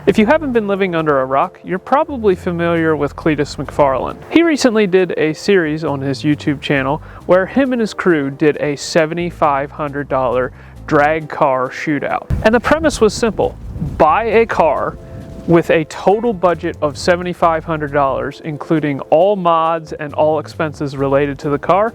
If you haven't been living under a rock, you're probably familiar with Cleetus McFarland. He recently did a series on his YouTube channel where him and his crew did a $7,500 drag car shootout. And the premise was simple: buy a car with a total budget of $7,500, including all mods and all expenses related to the car,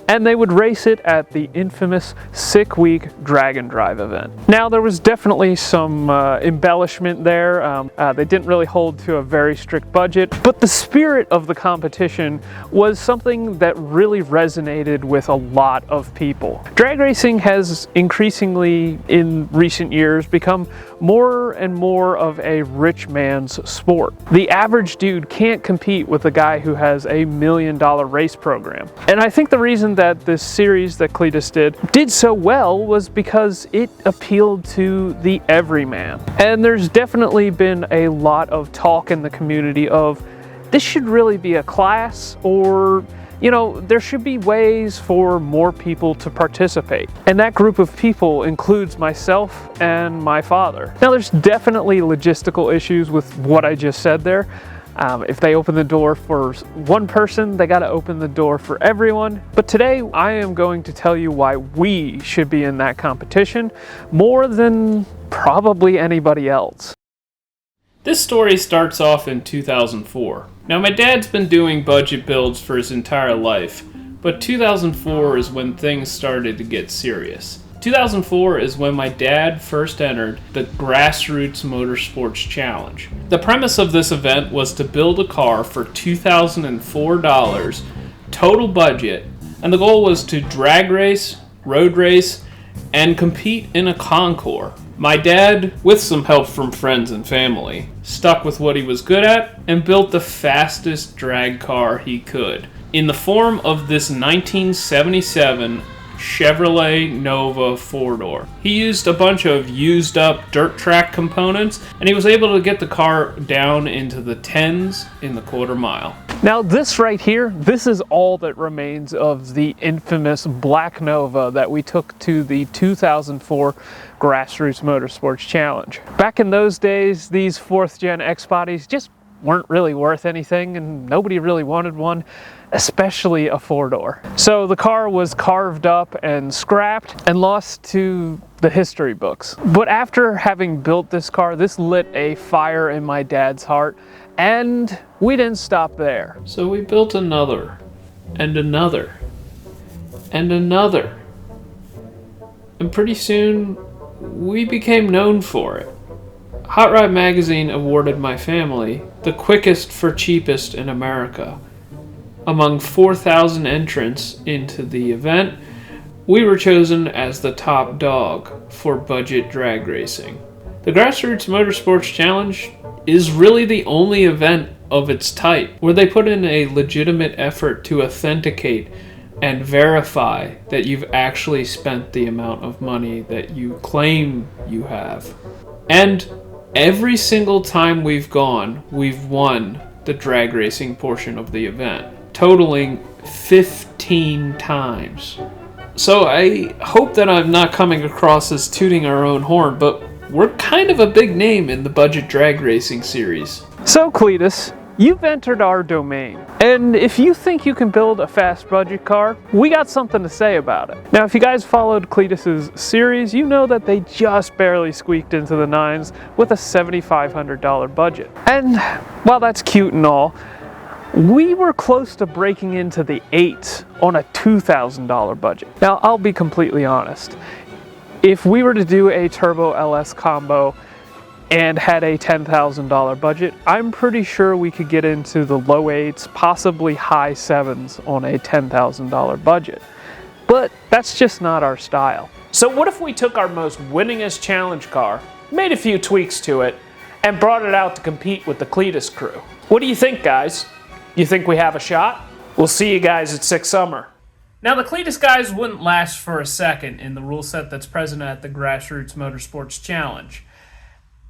and they would race it at the infamous Sick Week Drag and Drive event. Now, there was definitely some embellishment there. They didn't really hold to a very strict budget, but the spirit of the competition was something that really resonated with a lot of people. Drag racing has increasingly, in recent years, become more and more of a rich man's sport. The average dude can't compete with a guy who has $1 million race program. And I think the reason that this series that Cleetus did so well was because it appealed to the everyman. And there's definitely been a lot of talk in the community of this should really be a class, or there should be ways for more people to participate. And that group of people includes myself and my father. Now, there's definitely logistical issues with what I just said there. If they open the door for one person, they got to open the door for everyone. But today, I am going to tell you why we should be in that competition more than probably anybody else. This story starts off in 2004. Now, my dad's been doing budget builds for his entire life, but 2004 is when things started to get serious. 2004 is when my dad first entered the Grassroots Motorsports Challenge. The premise of this event was to build a car for $2,004 total budget, and the goal was to drag race, road race, and compete in a concours. My dad, with some help from friends and family, stuck with what he was good at and built the fastest drag car he could in the form of this 1977 Chevrolet Nova 4-door. He used a bunch of used up dirt track components, and he was able to get the car down into the 10s in the quarter mile. Now, this right here, this is all that remains of the infamous Black Nova that we took to the 2004 Grassroots Motorsports Challenge. Back in those days, these 4th gen X bodies just weren't really worth anything, and nobody really wanted one, especially a 4-door. So the car was carved up and scrapped and lost to the history books. But after having built this car, this lit a fire in my dad's heart, and we didn't stop there. So we built another, and another, and another. And pretty soon, we became known for it. Hot Rod Magazine awarded my family the quickest for cheapest in America. Among 4,000 entrants into the event, we were chosen as the top dog for budget drag racing. The Grassroots Motorsports Challenge is really the only event of its type where they put in a legitimate effort to authenticate and verify that you've actually spent the amount of money that you claim you have. And every single time we've gone, we've won the drag racing portion of the event, totaling 15 times. So I hope that I'm not coming across as tooting our own horn, but we're kind of a big name in the budget drag racing series. So Cleetus, you've entered our domain, and if you think you can build a fast budget car, we got something to say about it. Now, if you guys followed Cleetus's series, you know that they just barely squeaked into the 9s with a $7,500 budget. And while that's cute and all, we were close to breaking into the 8s on a $2,000 budget. Now, I'll be completely honest. If we were to do a Turbo LS combo and had a $10,000 budget, I'm pretty sure we could get into the low 8s, possibly high 7s on a $10,000 budget. But that's just not our style. So what if we took our most winningest challenge car, made a few tweaks to it, and brought it out to compete with the Cleetus crew? What do you think, guys? You think we have a shot? We'll see you guys at 6 Summer. Now, the Cleetus guys wouldn't last for a second in the rule set that's present at the Grassroots Motorsports Challenge.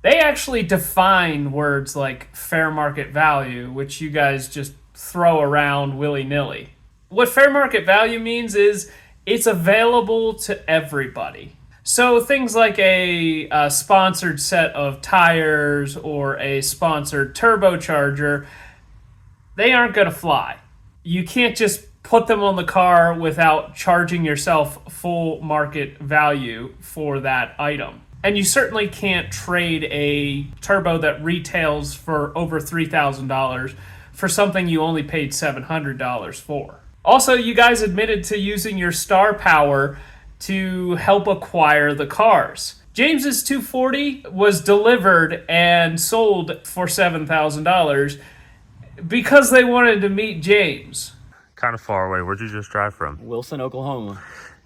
They actually define words like fair market value, which you guys just throw around willy-nilly. What fair market value means is it's available to everybody. So things like a sponsored set of tires or a sponsored turbocharger, they aren't going to fly. You can't just put them on the car without charging yourself full market value for that item. And you certainly can't trade a turbo that retails for over $3,000 for something you only paid $700 for. Also, you guys admitted to using your star power to help acquire the cars. James's 240 was delivered and sold for $7,000 because they wanted to meet James. Kind of far away. Where'd you just drive from? Wilson, Oklahoma.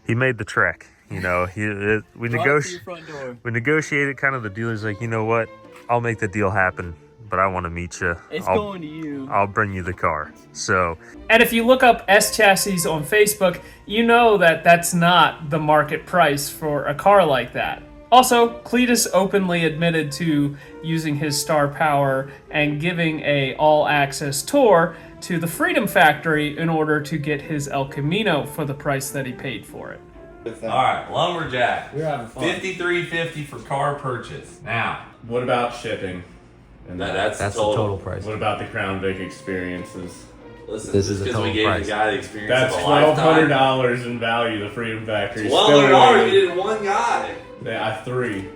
He made the trek. You know, we negotiated. Kind of the dealer's like, you know what? I'll make the deal happen, but I want to meet you. It's going to you. I'll bring you the car. So, and if you look up S Chassis on Facebook, you know that that's not the market price for a car like that. Also, Cleetus openly admitted to using his star power and giving a all-access tour to the Freedom Factory in order to get his El Camino for the price that he paid for it. All right, lumberjack. We're having fun. $53.50 for car purchase. Now, What about shipping? And that's That's the total price. What about the Crown Vic experiences? Listen, This just is the because we total gave price. the guy the experience That's of a lifetime. $1,200 in value. The Freedom Factory. $1,200. We did one guy. Yeah, three.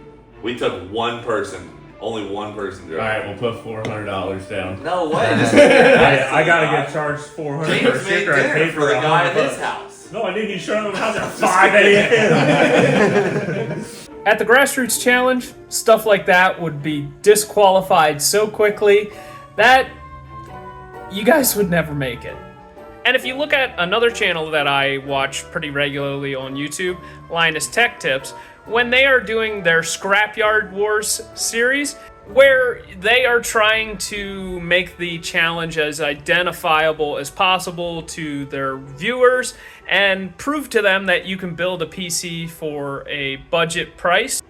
We took one person. Only one person drove. All right, we'll put $400 down. No way. I gotta get charged $400 for a James made sticker. I dinner paid for the guy at his $100. house. No, I didn't. You showed him the house at 5 a.m. At the Grassroots Challenge, stuff like that would be disqualified so quickly that you guys would never make it. And if you look at another channel that I watch pretty regularly on YouTube, Linus Tech Tips, when they are doing their Scrapyard Wars series, where they are trying to make the challenge as identifiable as possible to their viewers and prove to them that you can build a PC for a budget price,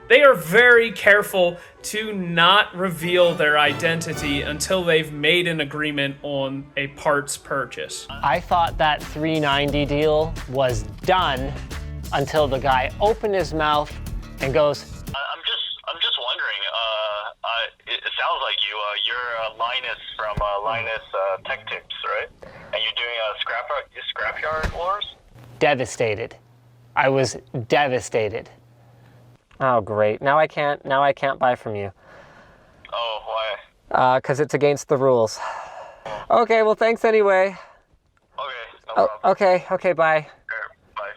they are very careful to not reveal their identity until they've made an agreement on a parts purchase. I thought that 390 deal was done until the guy opened his mouth and goes, I'm just wondering. It sounds like you're Linus from Linus Tech Tips, right? And you're doing Scrapyard Wars. devastated. I was devastated. Oh, great. Now I can't buy from you. Oh, why? 'Cause it's against the rules. Okay, well, thanks anyway. Okay, no problem. Okay, bye. Bye.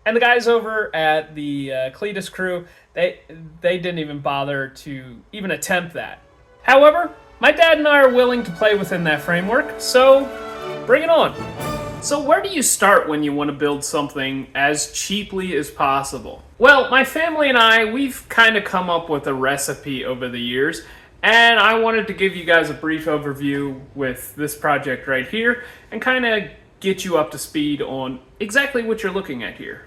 And the guys over at the Cleetus crew, they didn't even bother to even attempt that. However, my dad and I are willing to play within that framework, so bring it on. So where do you start when you want to build something as cheaply as possible? Well, my family and I, we've kind of come up with a recipe over the years, and I wanted to give you guys a brief overview with this project right here and kind of get you up to speed on exactly what you're looking at here.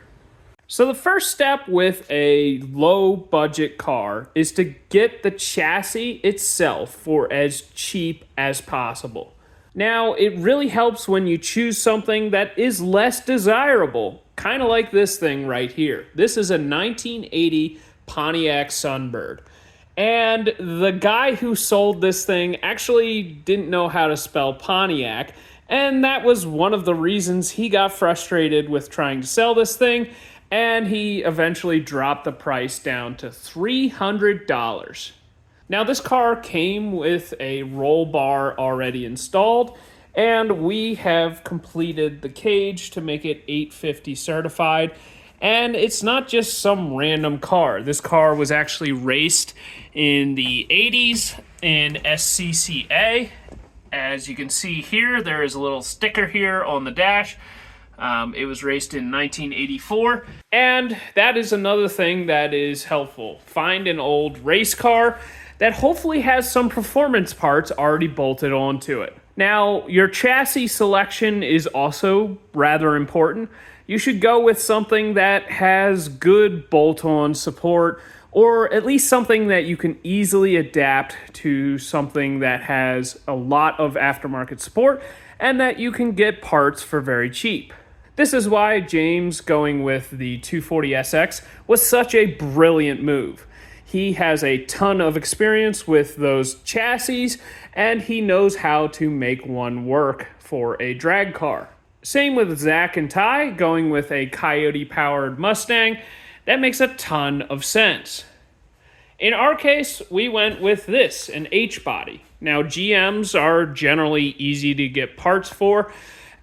So the first step with a low budget car is to get the chassis itself for as cheap as possible. Now, it really helps when you choose something that is less desirable, kind of like this thing right here. This is a 1980 Pontiac Sunbird. And the guy who sold this thing actually didn't know how to spell Pontiac, and that was one of the reasons he got frustrated with trying to sell this thing, and he eventually dropped the price down to $300. Now, this car came with a roll bar already installed, and we have completed the cage to make it 850 certified. And it's not just some random car. This car was actually raced in the 80s in SCCA. As you can see here, there is a little sticker here on the dash. It was raced in 1984. And that is another thing that is helpful. Find an old race car that hopefully has some performance parts already bolted onto it. Now, your chassis selection is also rather important. You should go with something that has good bolt-on support, or at least something that you can easily adapt to something that has a lot of aftermarket support and that you can get parts for very cheap. This is why James going with the 240SX was such a brilliant move. He has a ton of experience with those chassis, and he knows how to make one work for a drag car. Same with Zach and Ty going with a Coyote-powered Mustang. That makes a ton of sense. In our case, we went with this, an H-body. Now, GMs are generally easy to get parts for,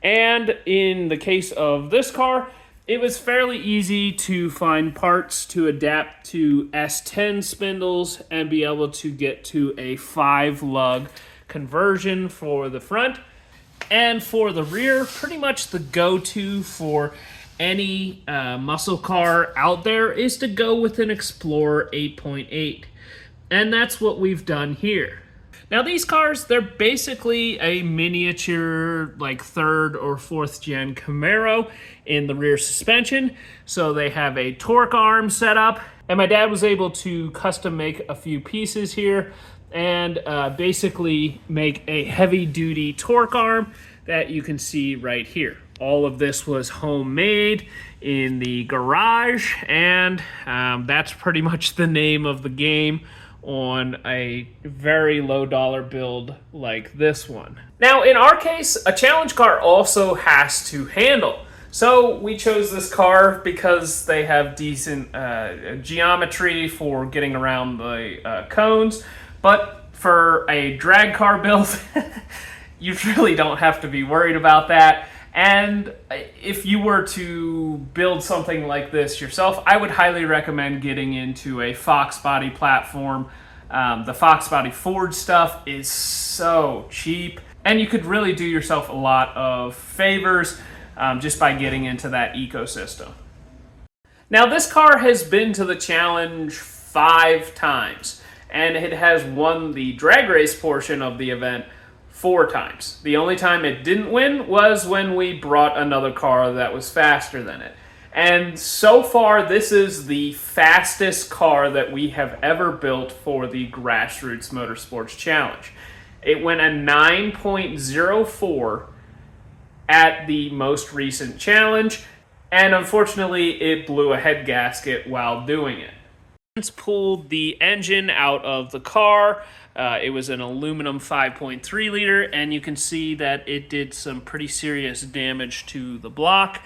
and in the case of this car, it was fairly easy to find parts to adapt to S10 spindles and be able to get to a 5-lug conversion for the front. And for the rear, pretty much the go-to for any muscle car out there is to go with an Explorer 8.8. And that's what we've done here. Now these cars, they're basically a miniature like 3rd or 4th gen Camaro in the rear suspension. So they have a torque arm set up, and my dad was able to custom make a few pieces here and basically make a heavy duty torque arm that you can see right here. All of this was homemade in the garage, and that's pretty much the name of the game on a very low dollar build like this one. Now in our case, a challenge car also has to handle. So we chose this car because they have decent geometry for getting around the cones, but for a drag car build, you really don't have to be worried about that. And if you were to build something like this yourself, I would highly recommend getting into a Fox body platform. The Fox body Ford stuff is so cheap, and you could really do yourself a lot of favors just by getting into that ecosystem. Now this car has been to the challenge 5 times, and it has won the drag race portion of the event 4 times. The only time it didn't win was when we brought another car that was faster than it. And so far, this is the fastest car that we have ever built for the Grassroots Motorsports Challenge. It went a 9.04 at the most recent challenge, and unfortunately, it blew a head gasket while doing it. Pulled the engine out of the car. It was an aluminum 5.3 liter, and you can see that it did some pretty serious damage to the block,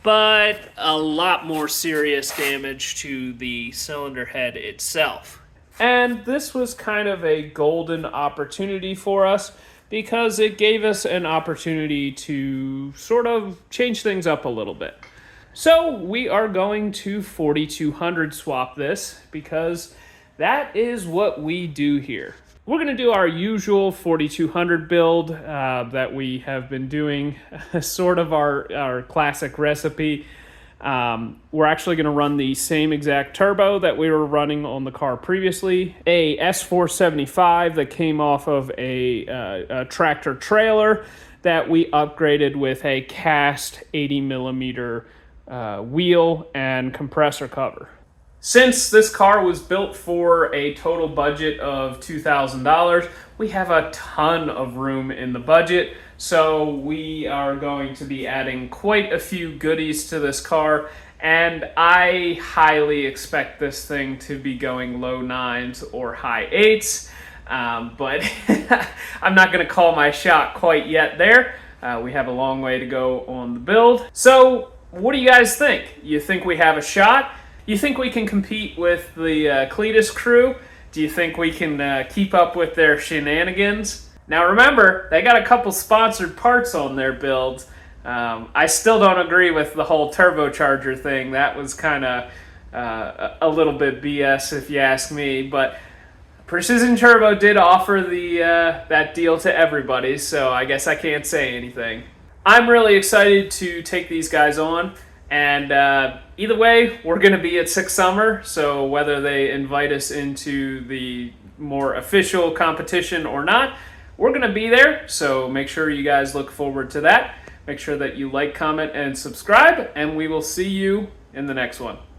but a lot more serious damage to the cylinder head itself. And this was kind of a golden opportunity for us because it gave us an opportunity to sort of change things up a little bit. So we are going to 4200 swap this because that is what we do here. We're going to do our usual 4200 build that we have been doing, sort of our classic recipe. We're actually going to run the same exact turbo that we were running on the car previously, a S475 that came off of a tractor trailer that we upgraded with a cast 80 millimeter wheel and compressor cover. Since this car was built for a total budget of $2,000, we have a ton of room in the budget, so we are going to be adding quite a few goodies to this car, and I highly expect this thing to be going low 9s or high 8s, but I'm not going to call my shot quite yet there. We have a long way to go on the build. So what do you guys think? You think we have a shot? You think we can compete with the Cleetus crew? Do you think we can keep up with their shenanigans? Now remember, they got a couple sponsored parts on their builds. I still don't agree with the whole turbocharger thing. That was kind of a little bit BS if you ask me, but Precision Turbo did offer the that deal to everybody, so I guess I can't say anything. I'm really excited to take these guys on. And either way, we're going to be at Six Summer, so whether they invite us into the more official competition or not, we're going to be there. So make sure you guys look forward to that. Make sure that you like, comment, and subscribe, and we will see you in the next one.